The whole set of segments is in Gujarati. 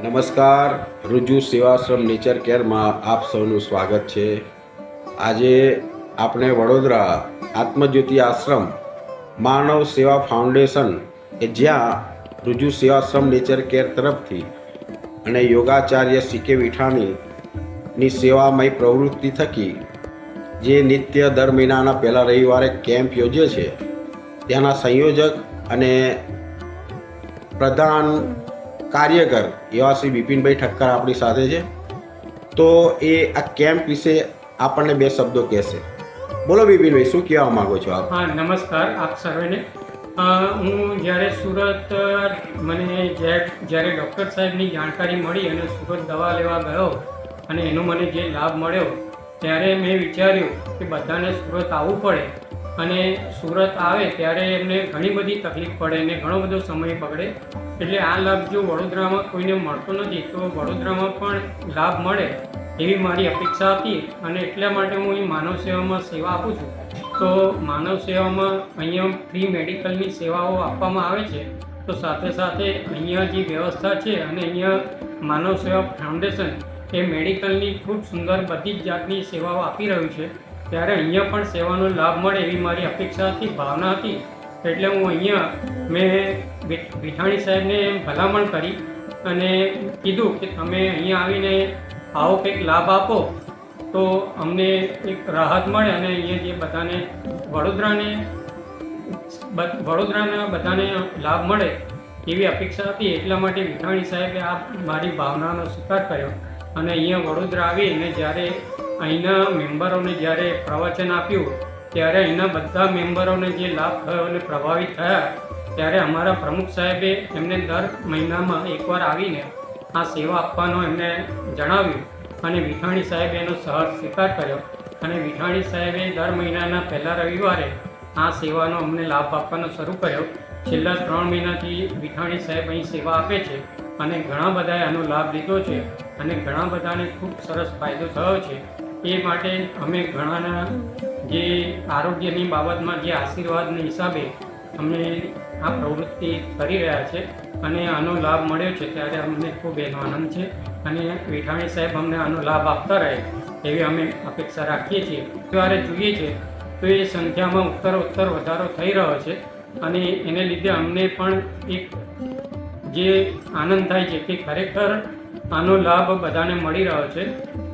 નમસ્કાર. રુજુ સેવાશ્રમ નેચર કેરમાં આપ સૌનું સ્વાગત છે. આજે આપણે વડોદરા આત્મજ્યોતિ આશ્રમ માનવ સેવા ફાઉન્ડેશન કે જ્યાં રુજુ સેવાશ્રમ નેચર કેર તરફથી અને યોગાચાર્ય CK વિઠાણીની સેવામય પ્રવૃત્તિ થકી જે નિત્ય દર મહિનાના પહેલા રવિવારે કેમ્પ યોજે છે ત્યાંના સંયોજક અને પ્રધાન કાર્યકર એવા શ્રી બિપિનભાઈ ઠક્કર આપણી સાથે છે. તો એ આ કેમ્પ વિશે આપણને બે શબ્દો કહેશે. બોલો બિપિનભાઈ, શું કહેવા માગો છો આપ? હા, નમસ્કાર આપ સર્વેને. હું જ્યારે સુરત મને જ્યારે ડૉક્ટર સાહેબની જાણકારી મળી અને સુરત દવા લેવા ગયો અને એનો મને જે લાભ મળ્યો ત્યારે મેં વિચાર્યું કે બધાને સુરત આવવું પડે અને સુરત આવે ત્યારે એમને ઘણી બધી તકલીફ પડે અને ઘણો બધો સમય બગડે, એટલે આ લાભ જો વડોદરામાં કોઈને મળતો નથી તો વડોદરામાં પણ લાભ મળે એવી મારી અપેક્ષા હતી અને એટલા માટે હું અહીં માનવ સેવામાં સેવા આપું છું. તો માનવ સેવામાં અહીંયા ફ્રી મેડિકલની સેવાઓ આપવામાં આવે છે. તો સાથે સાથે અહીંયા જે વ્યવસ્થા છે અને અહીંયા માનવ સેવા ફાઉન્ડેશન એ મેડિકલની ખૂબ સુંદર બધી જ જાતની સેવાઓ આપી રહ્યું છે. ત્યારે અહીંયા પણ સેવાનો લાભ મળે એવી મારી અપેક્ષા હતી, ભાવના હતી. એટલે હું અહીંયા મેં વિઠાણી સાહેબને ભલામણ કરી અને કીધું કે તમે અહીંયા આવીને આવો કંઈક લાભ આપો તો અમને એક રાહત મળે અને અહીંયા જે બધાને વડોદરાના બધાને લાભ મળે એવી અપેક્ષા હતી. એટલા માટે વિઠાણી સાહેબે આ મારી ભાવનાનો સ્વીકાર કર્યો અને અહીંયા વડોદરા આવીને જ્યારે અહીંના મેમ્બરોને જ્યારે પ્રવચન આપ્યું ત્યારે અહીંના બધા મેમ્બરોને જે લાભ થયો અને પ્રભાવિત થયા ત્યારે અમારા પ્રમુખ સાહેબે એમને દર મહિનામાં એકવાર આવીને આ સેવા આપવાનો એમને જણાવ્યું અને વિઠાણી સાહેબે એનો સહજ સ્વીકાર કર્યો અને વિઠાણી સાહેબે દર મહિનાના પહેલા રવિવારે આ સેવાનો અમને લાભ આપવાનો શરૂ કર્યો. છેલ્લા 3 મહિનાથી વિઠાણી સાહેબ અહીં સેવા આપે છે અને ઘણા બધાએ આનો લાભ લીધો છે અને ઘણા બધાને ખૂબ સરસ ફાયદો થયો છે. એ માટે અમે ઘણાના જે આરોગ્યની બાબતમાં જે આશીર્વાદના હિસાબે અમે આ પ્રવૃત્તિ કરી રહ્યા છે અને આનો લાભ મળ્યો છે ત્યારે અમને ખૂબ એનો આનંદ છે અને વિઠાણી સાહેબ અમને આનો લાભ આપતા રહે એવી અમે અપેક્ષા રાખીએ છીએ. ત્યારે જોઈએ છે તો એ સંખ્યામાં ઉત્તરોત્તર વધારો થઈ રહ્યો છે અને એને લીધે અમને પણ એક જે આનંદ થાય છે કે ખરેખર આનો લાભ બધાને મળી રહ્યો છે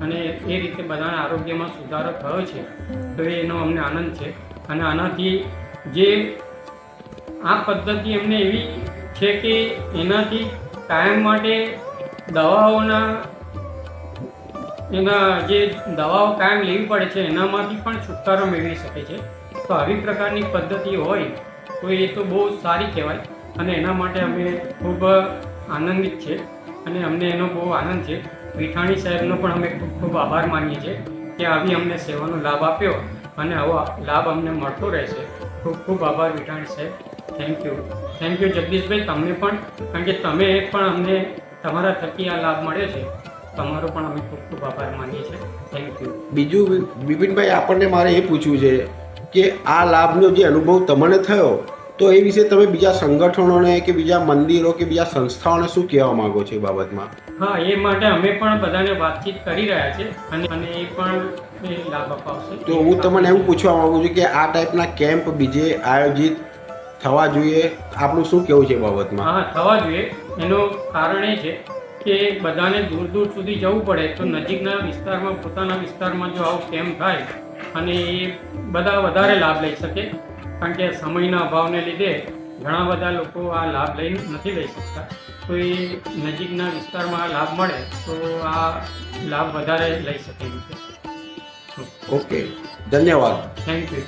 અને એ રીતે બધાના આરોગ્યમાં સુધારો થયો છે. તો એનો અમને આનંદ છે અને આનાથી જે આ પદ્ધતિ એમને એવી છે કે એનાથી કાયમ માટે દવાઓ કાયમ લેવી પડે છે એનામાંથી પણ છુટકારો મેળવી શકે છે. તો આવી પ્રકારની પદ્ધતિ હોય તો એ તો બહુ સારી કહેવાય અને એના માટે અમે ખૂબ આનંદિત છે અને અમને એનો બહુ આનંદ છે. વિઠાણી સાહેબનો પણ અમે ખૂબ ખૂબ આભાર માનીએ છીએ કે આવી અમને સેવાનો લાભ આપ્યો અને આવો લાભ અમને મળતો રહેશે. ખૂબ ખૂબ આભાર વિઠાણી સાહેબ. થેન્ક યુ જગદીશભાઈ, તમને પણ, કારણ કે તમે પણ અમને તમારા થકી આ લાભ મળ્યો છે. તમારો પણ અમે ખૂબ ખૂબ આભાર માનીએ છીએ. Thank you. બીજું બિપિનભાઈ, આપણને મારે એ પૂછવું છે કે આ લાભનો જે અનુભવ તમને થયો તો એ વિશે તમે બીજા સંગઠનોને કે બીજા મંદિરો કે બીજા સંસ્થાઓને શું કહેવા માંગો છો એ બાબતમાં? હા, એ માટે અમે પણ બધાને વાતચીત કરી રહ્યા છે અને એ પણ લાભ અપાવશે. તો હું તમને એવું પૂછવા માંગુ છું કે આ ટાઈપના કેમ્પ બીજે આયોજિત થવા જોઈએ, આપણું શું કહેવું છે એ બાબતમાં? હા, થવા જોઈએ. એનું કારણ એ છે કે બધાને દૂર દૂર સુધી જવું પડે તો નજીકના વિસ્તારમાં, પોતાના વિસ્તારમાં જો આવો કેમ્પ થાય અને એ બધા વધારે લાભ લઈ શકે, કારણ કે સમયના અભાવને લીધે ઘણા બધા લોકો આ લાભ નથી લઈ શકતા. તો એ નજીકના વિસ્તારમાં આ લાભ મળે તો આ લાભ વધારે લઈ શકે એમ છે. ઓકે, ધન્યવાદ. Thank you.